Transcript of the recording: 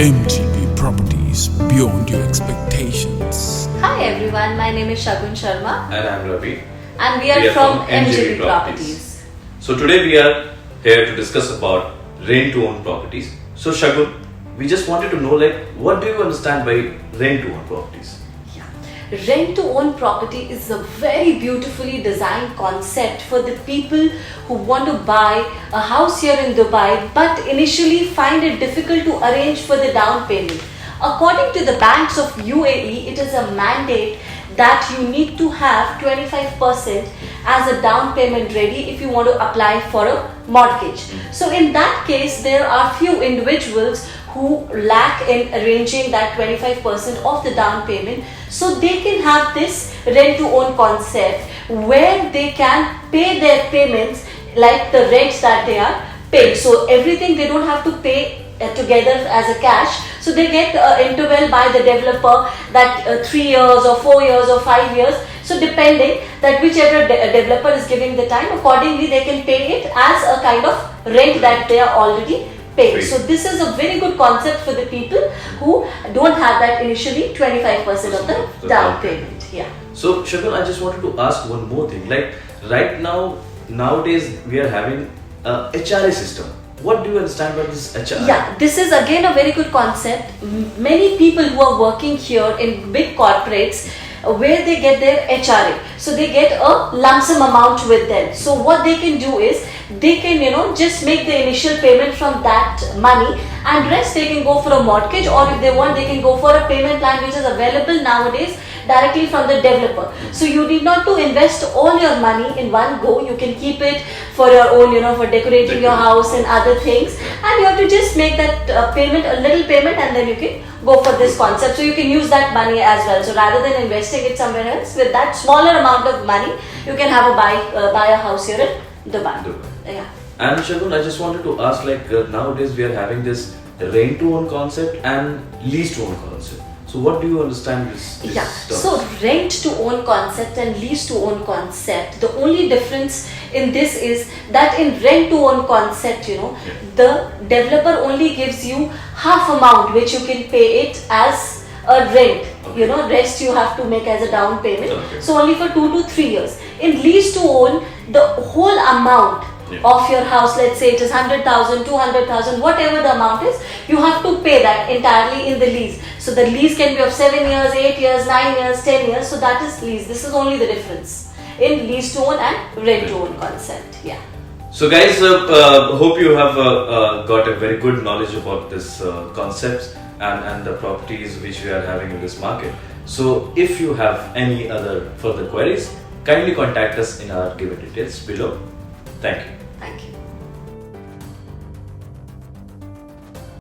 MGP Properties, beyond your expectations. Hi everyone, my name is Shagun Sharma And I'm Ravi. and we are from MGP Properties. So today we are here to discuss about rent-to-own properties. So Shagun, we just wanted to know, what do you understand by rent-to-own properties? Rent to own property is a very beautifully designed concept for the people who want to buy a house here in Dubai but initially find it difficult to arrange for the down payment. According to the banks of UAE, it is a mandate that you need to have 25% as a down payment ready if you want to apply for a mortgage. So in that case, there are few individuals who lack in arranging that 25% of the down payment, so they can have this rent to own concept where they can pay their payments like the rents that they are paying. So everything they don't have to pay together as a cash, so they get interval by the developer that 3 years or 4 years or 5 years, so depending that whichever developer is giving the time, accordingly they can pay it as a kind of rent that they are already paying. So this is a very good concept for the people who don't have that initially 25% of the down payment. Yeah. So Shagun, I just wanted to ask one more thing. Right now, nowadays we are having a HRA system. What do you understand about this HRA? Yeah, this is again a very good concept. Many people who are working here in big corporates, where they get their HRA, so they get a lump sum amount with them. So what they can do is they can just make the initial payment from that money, and rest they can go for a mortgage, or if they want they can go for a payment plan which is available nowadays directly from the developer. So you need not to invest all your money in one go. You can keep it for your own, for decorating your house and other things, and you have to just make that payment, a little payment, and then you can go for this concept. So you can use that money as well. So rather than investing it somewhere else, with that smaller amount of money, you can have buy a house here in Dubai. Yeah. And Shagun, I just wanted to ask, nowadays we are having this rent to own concept and lease to own concept. So what do you understand this Yeah, terms? so rent to own concept and lease to own concept, the only difference in this is that in rent to own concept, the developer only gives you half amount which you can pay it as a rent. Okay. Rest you have to make as a down payment. Okay. So only for 2 to 3 years. In lease to own, the whole amount of your house, let's say it is 100,000, 200,000, whatever the amount is, you have to pay that entirely in the lease. So the lease can be of 7 years, 8 years, 9 years, 10 years. So that is lease. This is only the difference in lease to own and rent to own concept. Yeah. So guys, hope you have got a very good knowledge about this concepts and the properties which we are having in this market. So if you have any other further queries, kindly contact us in our given details below. Thank you.